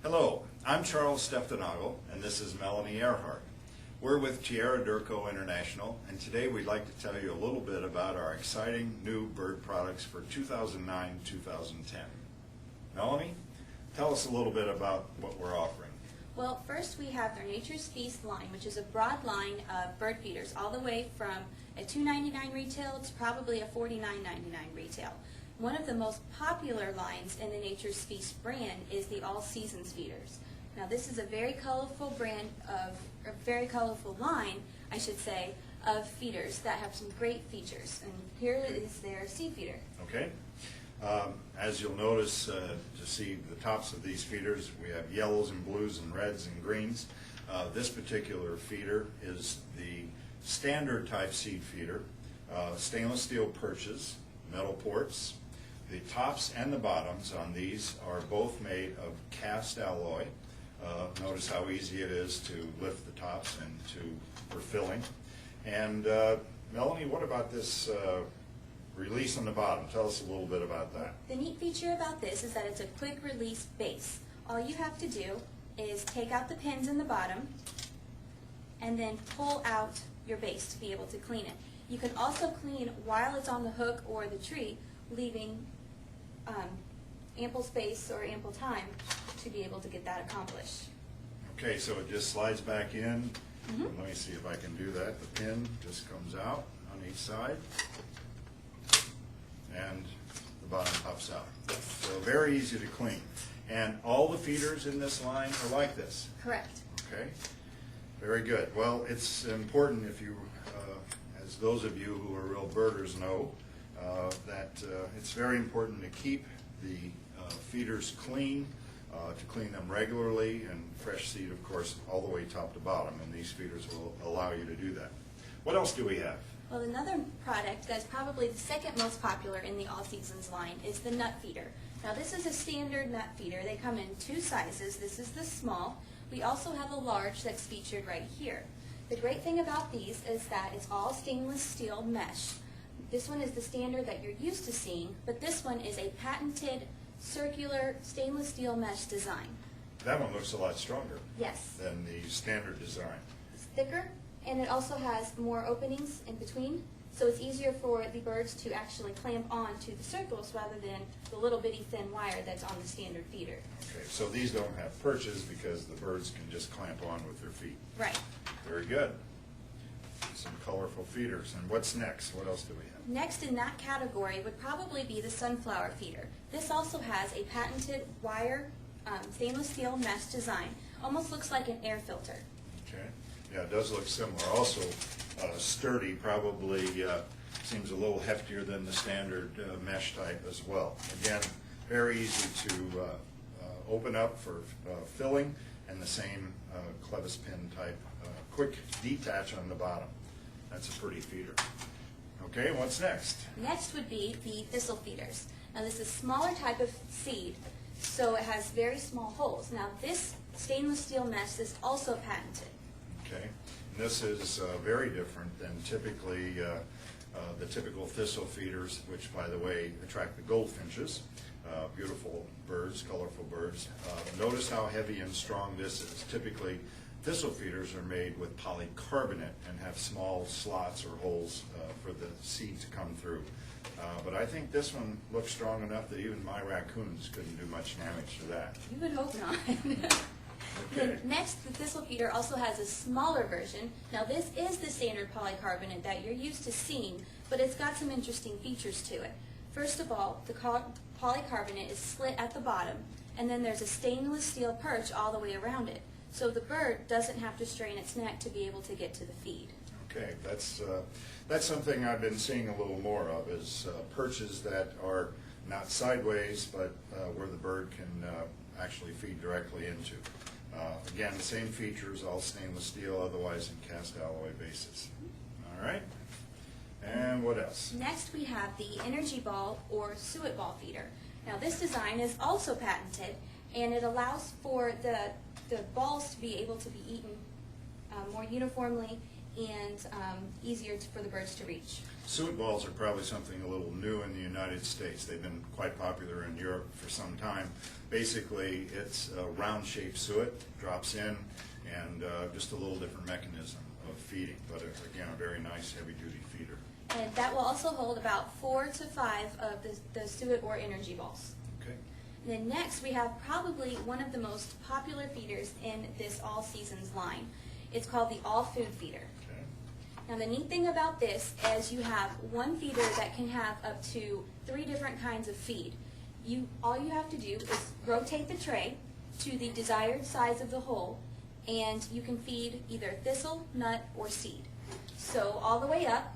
Hello, I'm Charles Steftenagel, and this is Melanie Earhart. We're with Tierra Durco International, and today we'd like to tell you a little bit about our exciting new bird products for 2009-2010. Melanie, tell us a little bit about what we're offering. Well, first we have their Nature's Feast line, which is a broad line of bird feeders, all the way from a $2.99 retail to probably a $49.99 retail. One of the most popular lines in the Nature's Feast brand is the All Seasons feeders. Now, this is a very colorful line, I should say, of feeders that have some great features. And here is their seed feeder. Okay. As you'll notice, to see the tops of these feeders, we have yellows and blues and reds and greens. This particular feeder is the standard type seed feeder, stainless steel perches, metal ports. The tops and the bottoms on these are both made of cast alloy. Notice how easy it is to lift the tops and for filling. And Melanie, what about this release on the bottom? Tell us a little bit about that. The neat feature about this is that it's a quick release base. All you have to do is take out the pins in the bottom and then pull out your base to be able to clean it. You can also clean while it's on the hook or the tree, leaving ample space or ample time to be able to get that accomplished. Okay, so it just slides back in. Let me see if I can do that. The pin just comes out on each side, and the bottom pops out. So very easy to clean. And all the feeders in this line are like this. Correct. Okay, very good. Well, it's important if you, as those of you who are real birders know, that it's very important to keep the feeders clean, to clean them regularly, and fresh seed, of course, all the way top to bottom, and these feeders will allow you to do that. What else do we have? Well, another product that's probably the second most popular in the All Seasons line is the nut feeder. Now, this is a standard nut feeder. They come in two sizes. This is the small. We also have a large that's featured right here. The great thing about these is that it's all stainless steel mesh. This one is the standard that you're used to seeing, but this one is a patented circular stainless steel mesh design. That one looks a lot stronger Yes. than the standard design. It's thicker, and it also has more openings in between, so it's easier for the birds to actually clamp on to the circles rather than the little bitty thin wire that's on the standard feeder. Okay, so these don't have perches because the birds can just clamp on with their feet. Right. Very good. Some colorful feeders. And what's next? What else do we have? Next in that category would probably be the sunflower feeder. This also has a patented wire stainless steel mesh design. Almost looks like an air filter. Okay. Yeah, it does look similar. Also sturdy, probably seems a little heftier than the standard mesh type as well. Again, very easy to open up for filling, and the same clevis pin type quick detach on the bottom. That's a pretty feeder. Okay, what's next? Next would be the thistle feeders. Now, this is a smaller type of seed, so it has very small holes. Now, this stainless steel mesh is also patented. Okay, and this is very different than typically the typical thistle feeders, which, by the way, attract the goldfinches. Beautiful birds, colorful birds. Notice how heavy and strong this is. Typically, thistle feeders are made with polycarbonate and have small slots or holes for the seed to come through. But I think this one looks strong enough that even my raccoons couldn't do much damage to that. You would hope not. Okay. Next, the thistle feeder also has a smaller version. Now, this is the standard polycarbonate that you're used to seeing, but it's got some interesting features to it. First of all, the polycarbonate is slit at the bottom, and then there's a stainless steel perch all the way around it. So the bird doesn't have to strain its neck to be able to get to the feed. Okay, that's something I've been seeing a little more of, is perches that are not sideways, but where the bird can actually feed directly into. Again, the same features, all stainless steel, otherwise in cast alloy bases. All right, and what else? Next, we have the Energy Ball or Suet Ball feeder. Now, this design is also patented, and it allows for the balls to be able to be eaten more uniformly and easier for the birds to reach. Suet balls are probably something a little new in the United States. They've been quite popular in Europe for some time. Basically, it's a round-shaped suet, drops in, and just a little different mechanism of feeding, but again, a very nice heavy-duty feeder. And that will also hold about 4 to 5 of the suet or energy balls. Okay. And then next, we have probably one of the most popular feeders in this All Seasons line. It's called the All Food Feeder. Okay. Now the neat thing about this is you have one feeder that can have up to 3 different kinds of feed. All you have to do is rotate the tray to the desired size of the hole, and you can feed either thistle, nut, or seed. So all the way up,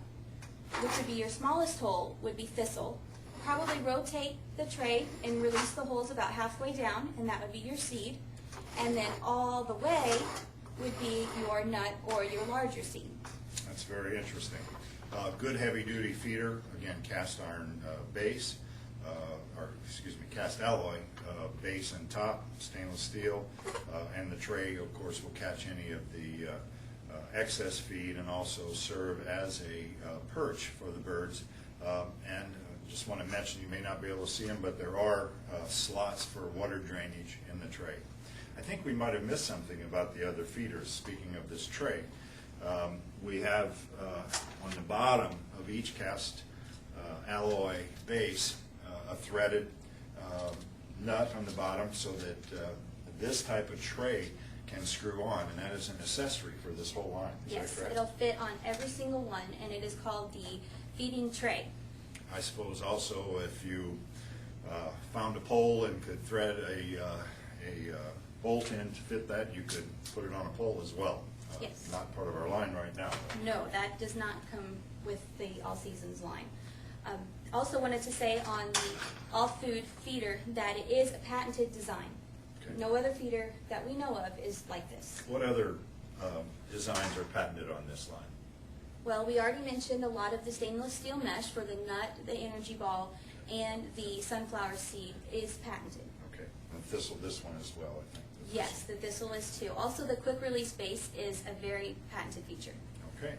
which would be your smallest hole, would be thistle. Probably rotate the tray and release the holes about halfway down, and that would be your seed. And then all the way would be your nut or your larger seed. That's very interesting. Good heavy-duty feeder, again, cast iron base, cast alloy base and top, stainless steel, and the tray, of course, will catch any of the excess feed and also serve as a perch for the birds. And just want to mention, you may not be able to see them, but there are slots for water drainage in the tray. I think we might have missed something about the other feeders. Speaking of this tray, we have on the bottom of each cast alloy base a threaded nut on the bottom so that this type of tray can screw on, and that is an accessory for this whole line. Is Yes, that correct? it'll fit on every single one, and it is called the feeding tray. I suppose also if you found a pole and could thread a bolt in to fit that, you could put it on a pole as well. Yes. Not part of our line right now. No, that does not come with the All Seasons line. Also wanted to say on the All Food feeder that it is a patented design. Okay. No other feeder that we know of is like this. What other designs are patented on this line? Well, we already mentioned a lot of the stainless steel mesh for the nut, the energy ball, and the sunflower seed is patented. Okay, and thistle, this one as well, I think. Yes, the thistle is too. Also, the quick release base is a very patented feature. Okay.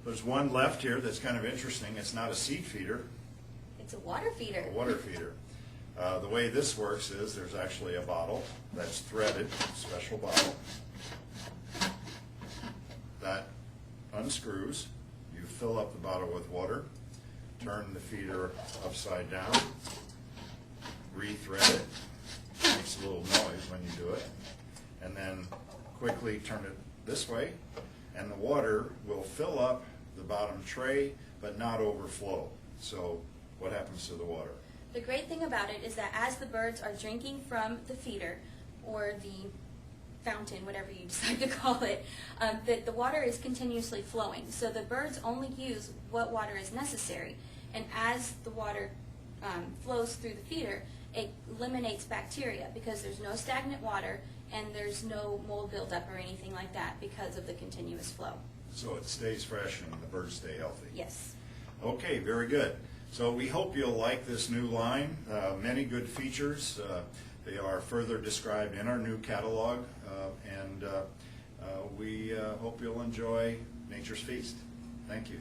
There's one left here that's kind of interesting. It's not a seed feeder, It's a water feeder. a water feeder. The way this works is there's actually a bottle that's threaded, a special bottle, that unscrews. You fill up the bottle with water, turn the feeder upside down, re-thread it, makes a little noise when you do it, and then quickly turn it this way, and the water will fill up the bottom tray but not overflow. So what happens to the water? The great thing about it is that as the birds are drinking from the feeder or the fountain, whatever you decide to call it, the water is continuously flowing. So the birds only use what water is necessary. And as the water flows through the feeder, it eliminates bacteria because there's no stagnant water and there's no mold buildup or anything like that because of the continuous flow. So it stays fresh and the birds stay healthy. Yes. Okay, very good. So we hope you'll like this new line. Many good features. They are further described in our new catalog, and we hope you'll enjoy Nature's Feast. Thank you.